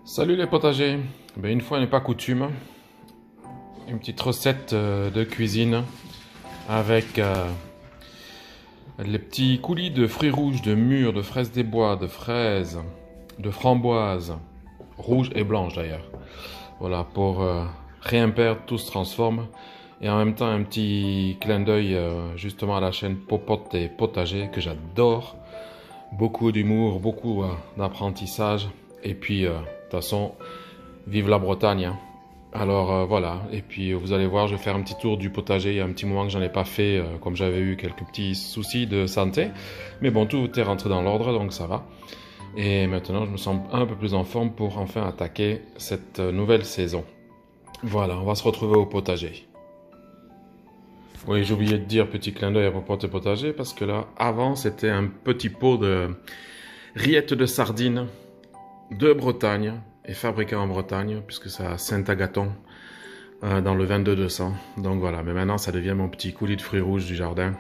Salut les potagers, une fois n'est pas coutume, une petite recette de cuisine avec les petits coulis de fruits rouges, de mûres, de fraises des bois, de fraises, de framboises, rouges et blanches d'ailleurs. Voilà, pour rien perdre, tout se transforme. Et en même temps un petit clin d'œil justement à la chaîne Popote et Potager que j'adore. Beaucoup d'humour, beaucoup d'apprentissage. Et puis, de toute façon, vive la Bretagne, hein. Alors voilà, et puis vous allez voir, je vais faire un petit tour du potager. Il y a un petit moment que j'en ai pas fait, comme j'avais eu quelques petits soucis de santé. Mais bon, tout est rentré dans l'ordre, donc ça va. Et maintenant, je me sens un peu plus en forme pour enfin attaquer cette nouvelle saison. Voilà, on va se retrouver au potager. Oui, j'ai oublié de dire petit clin d'œil à Popote et Potager, parce que là, avant, c'était un petit pot de rillettes de sardines de Bretagne, et fabriqué en Bretagne, puisque c'est à Saint-Agathon, dans le 22-200. Donc voilà, mais maintenant, ça devient mon petit coulis de fruits rouges du jardin,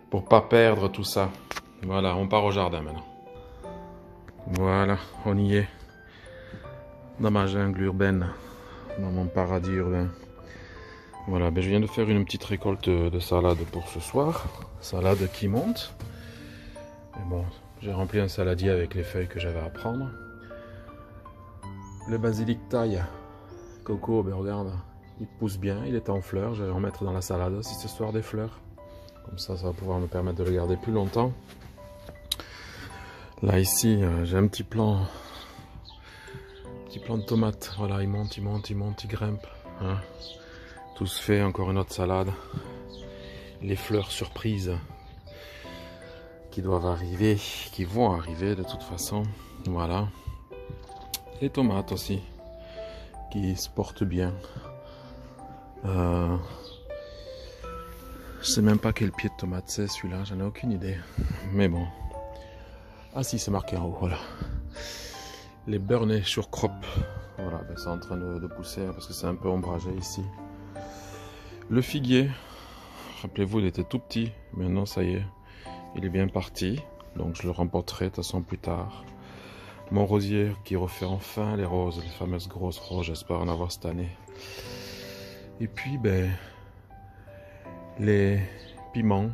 pour pas perdre tout ça. Voilà, on part au jardin maintenant. Voilà, on y est, dans ma jungle urbaine, dans mon paradis urbain. Voilà, je viens de faire une petite récolte de salade pour ce soir. Salade qui monte. Et bon, j'ai rempli un saladier avec les feuilles que j'avais à prendre. Le basilic taille coco, regarde, il pousse bien, il est en fleurs. Je vais en mettre dans la salade aussi ce soir des fleurs. Comme ça va pouvoir me permettre de le garder plus longtemps. Là ici, j'ai un petit plant de tomates. Voilà, il monte, il grimpe, hein. Tout se fait, encore une autre salade. Les fleurs surprises qui doivent arriver, qui vont arriver de toute façon. Voilà. Les tomates aussi, qui se portent bien. Je sais même pas quel pied de tomate c'est celui-là, j'en ai aucune idée. Mais bon. Ah si, c'est marqué en haut, voilà. Les Burney Shurkrop. Voilà, c'est en train de pousser parce que c'est un peu ombragé ici. Le figuier, rappelez-vous, il était tout petit. Maintenant, ça y est, il est bien parti. Donc, je le remporterai de toute façon plus tard. Mon rosier qui refait enfin les roses, les fameuses grosses roses. J'espère en avoir cette année. Et puis, les piments,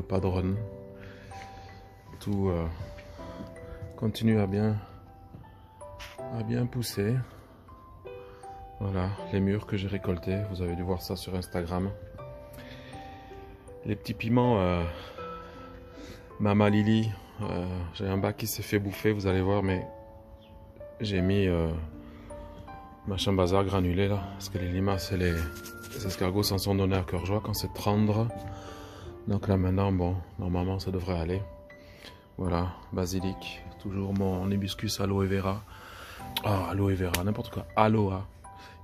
padron. Tout continue à bien pousser. Voilà, les mûres que j'ai récoltées, vous avez dû voir ça sur Instagram. Les petits piments Mama Lily, j'ai un bac qui s'est fait bouffer, vous allez voir, mais j'ai mis machin bazar granulé là, parce que les limaces et les escargots s'en sont donnés à cœur joie quand c'est tendre. Donc là maintenant, bon, normalement ça devrait aller. Voilà, basilic, toujours mon hibiscus aloe vera. Ah, aloe vera, n'importe quoi, aloe.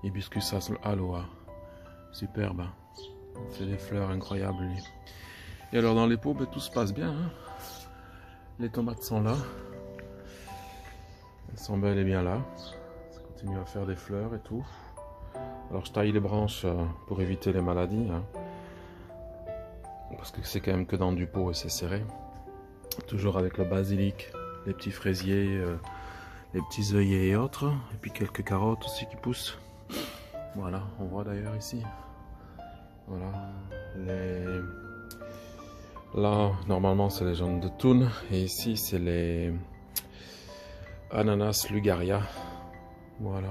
Hibiscus aloe, superbe, hein. C'est des fleurs incroyables lui. Et alors dans les pots, tout se passe bien, hein. Les tomates sont là, elles sont bel et bien là. Ça continue à faire des fleurs et tout. Alors je taille les branches pour éviter les maladies, hein. Parce que c'est quand même que dans du pot et c'est serré. Toujours avec le basilic, les petits fraisiers, les petits œillets et autres, et puis quelques carottes aussi qui poussent. Voilà, on voit d'ailleurs ici. Voilà. Là, normalement, c'est les jaunes de Thun. Et ici, c'est les ananas Lugaria. Voilà.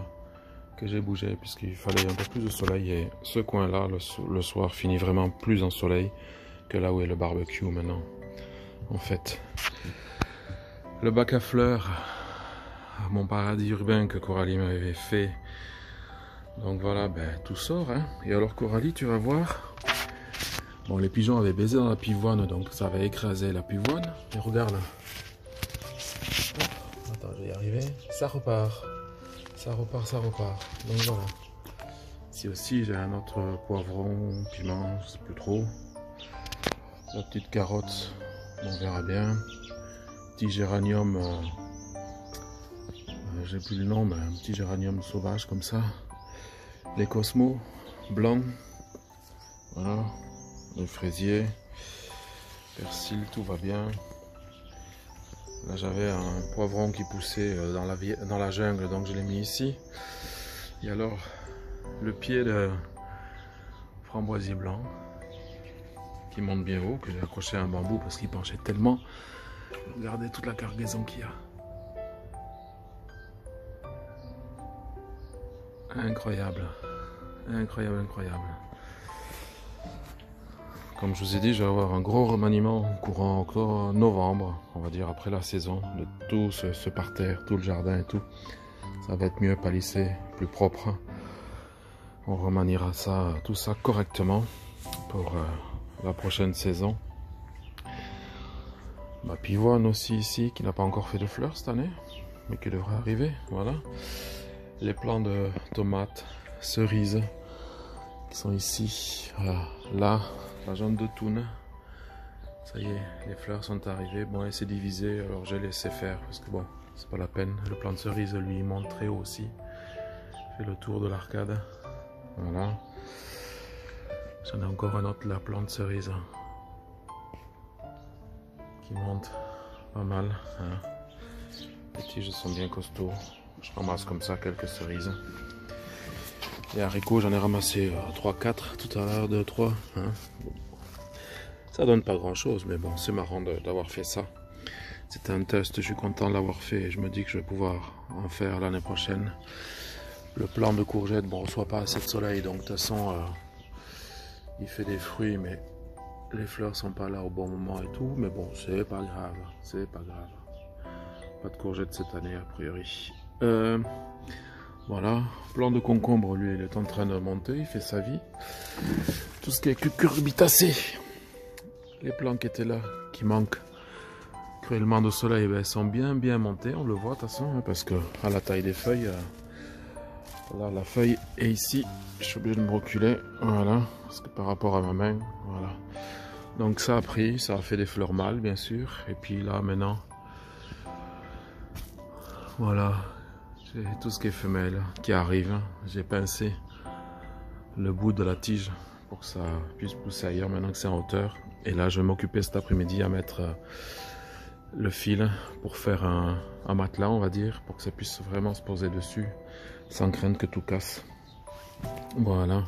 Que j'ai bougé puisqu'il fallait un peu plus de soleil. Et ce coin-là, le soir, finit vraiment plus en soleil que là où est le barbecue maintenant. En fait. Le bac à fleurs. Mon paradis urbain que Coralie m'avait fait. Donc voilà, tout sort, hein. Et alors Coralie, tu vas voir. Bon, les pigeons avaient baisé dans la pivoine, donc ça avait écrasé la pivoine. Et regarde là. Attends, je vais y arriver. Ça repart. Ça repart. Donc voilà. Ici aussi, j'ai un autre poivron, piment, je sais plus trop. La petite carotte, on verra bien. Petit géranium, j'ai plus le nom, mais un petit géranium sauvage comme ça. Les cosmos blancs, voilà, le fraisier, persil, tout va bien. Là j'avais un poivron qui poussait dans la jungle, donc je l'ai mis ici. Et alors le pied de framboisier blanc qui monte bien haut, que j'ai accroché à un bambou parce qu'il penchait tellement. Regardez toute la cargaison qu'il y a. Incroyable, incroyable, incroyable. Comme je vous ai dit, je vais avoir un gros remaniement courant encore novembre, on va dire après la saison, de tout ce parterre, tout le jardin et tout. Ça va être mieux palissé, plus propre. On remaniera ça, tout ça correctement pour la prochaine saison. Ma pivoine aussi ici, qui n'a pas encore fait de fleurs cette année, mais qui devrait arriver, voilà. Les plants de tomates, cerises, qui sont ici, là. La jaune de Toune, ça y est, les fleurs sont arrivées. Bon, elle s'est divisée, alors j'ai laissé faire parce que bon, c'est pas la peine. Le plant de cerise, lui, il monte très haut aussi. Fait le tour de l'arcade. Voilà. J'en ai encore un autre là, plant de cerise, qui monte pas mal. Hein. Les tiges sont bien costauds. Je ramasse comme ça quelques cerises. Les haricots, j'en ai ramassé 3-4 tout à l'heure, 2-3. Hein. Ça donne pas grand chose, mais bon, c'est marrant d'avoir fait ça. C'était un test, je suis content de l'avoir fait et je me dis que je vais pouvoir en faire l'année prochaine. Le plant de courgettes, bon, on ne reçoit pas assez de soleil, donc de toute façon, il fait des fruits, mais les fleurs sont pas là au bon moment et tout. Mais bon, c'est pas grave, c'est pas grave. Pas de courgettes cette année, a priori. Voilà, plant de concombre, lui, il est en train de monter, il fait sa vie. Tout ce qui est cucurbitacé, les plants qui étaient là, qui manquent cruellement de soleil, ben, sont bien montés, on le voit de toute façon, hein, parce que à la taille des feuilles, là, la feuille est ici, je suis obligé de me reculer, voilà, parce que par rapport à ma main, voilà. Donc ça a pris, ça a fait des fleurs mâles, bien sûr, et puis là, maintenant, voilà. J'ai tout ce qui est femelle qui arrive. J'ai pincé le bout de la tige pour que ça puisse pousser ailleurs maintenant que c'est en hauteur. Et là, je vais m'occuper cet après-midi à mettre le fil pour faire un matelas, on va dire, pour que ça puisse vraiment se poser dessus sans craindre que tout casse. Voilà.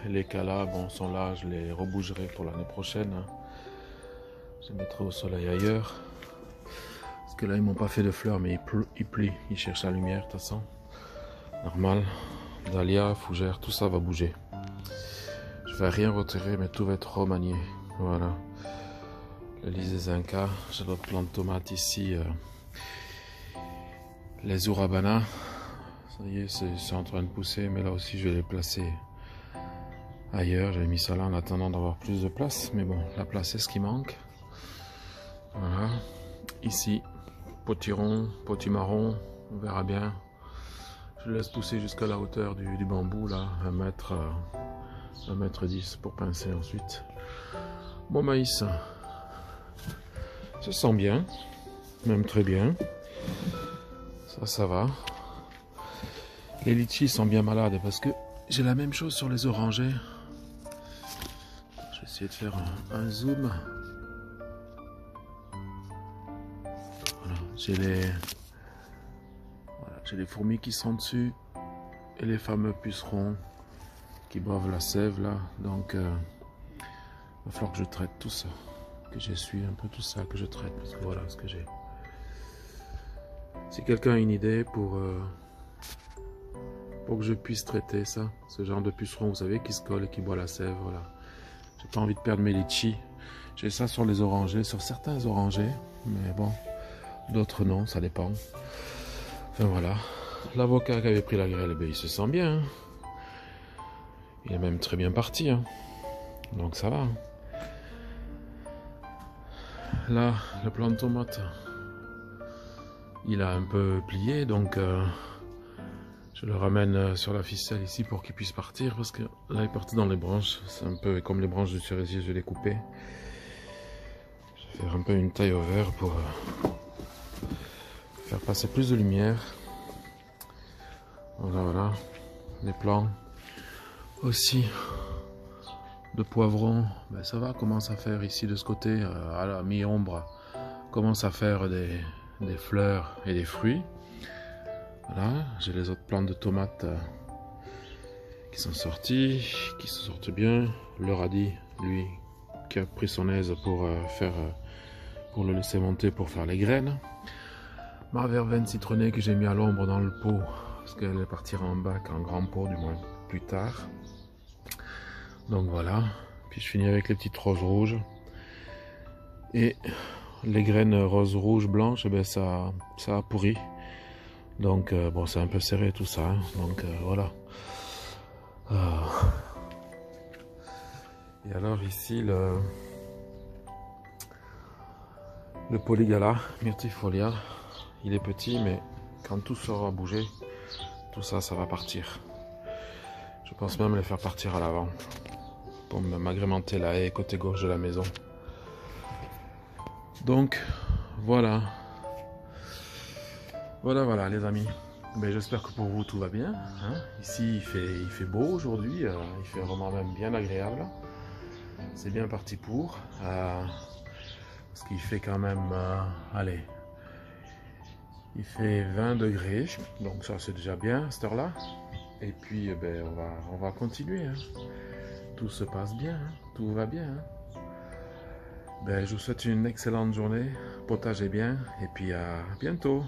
Les calas, bon, sont là, je les rebougerai pour l'année prochaine. Je les mettrai au soleil ailleurs. Parce que là, ils m'ont pas fait de fleurs, mais ils plient. Ils cherchent la lumière, de toute façon. Normal. Dahlia, fougère, tout ça va bouger. Je vais rien retirer, mais tout va être remanié. Voilà. Le lys des Incas. J'ai d'autres plants de tomates ici. Les urabana. Ça y est, c'est en train de pousser, mais là aussi, je vais les placer ailleurs. J'avais mis ça là en attendant d'avoir plus de place. Mais bon, la place, c'est ce qui manque. Voilà. Ici. Potiron, potimarron, on verra bien. Je laisse pousser jusqu'à la hauteur du bambou, là, 1m10 pour pincer ensuite. Mon maïs, ça sent bien, même très bien. Ça va. Les litchis sont bien malades parce que j'ai la même chose sur les orangers. Je vais essayer de faire un zoom. J'ai les fourmis qui sont dessus et les fameux pucerons qui boivent la sève là. Donc il va falloir que je traite tout ça, que j'essuie un peu tout ça, que je traite, parce que voilà ce que j'ai. Si quelqu'un a une idée pour que je puisse traiter ça, ce genre de puceron, vous savez, qui se colle et qui boit la sève, voilà. J'ai pas envie de perdre mes litchis. J'ai ça sur les orangers, sur certains orangers, mais bon. D'autres non, ça dépend. Enfin voilà. L'avocat qui avait pris la grêle, ben, il se sent bien. Hein. Il est même très bien parti. Hein. Donc ça va. Hein. Là, le plant de tomate, il a un peu plié. Donc je le ramène sur la ficelle ici pour qu'il puisse partir. Parce que là, il est parti dans les branches. C'est un peu comme les branches du cerisier, je vais les couper. Je vais faire un peu une taille au vert pour... faire passer plus de lumière. Voilà, les plants aussi de poivrons, ben ça va, commence à faire ici de ce côté, à la mi-ombre, commence à faire des fleurs et des fruits. Voilà, j'ai les autres plantes de tomates qui sont sorties, qui se sortent bien. Le radis, lui, qui a pris son aise pour pour le laisser monter pour faire les graines. Ma verveine citronnée que j'ai mis à l'ombre dans le pot, parce qu'elle partira en bac, en grand pot du moins plus tard. Donc voilà, puis je finis avec les petites roses rouges. Et les graines roses rouges blanches, eh bien ça a pourri. Donc bon, c'est un peu serré tout ça, hein. Donc voilà. Et alors ici le polygala myrtifolia, il est petit, mais quand tout sera bougé, tout ça, ça va partir. Je pense même les faire partir à l'avant pour m'agrémenter la haie côté gauche de la maison. Donc voilà. Voilà les amis. Ben, j'espère que pour vous tout va bien, hein. Ici il fait beau aujourd'hui, il fait vraiment même bien agréable. C'est bien parti pour. Parce qu'il fait quand même, allez, il fait 20 degrés, donc ça c'est déjà bien à cette heure-là. Et puis ben, on va continuer, hein. Tout se passe bien, hein. Tout va bien, hein. Ben, je vous souhaite une excellente journée, potagez bien, et puis à bientôt.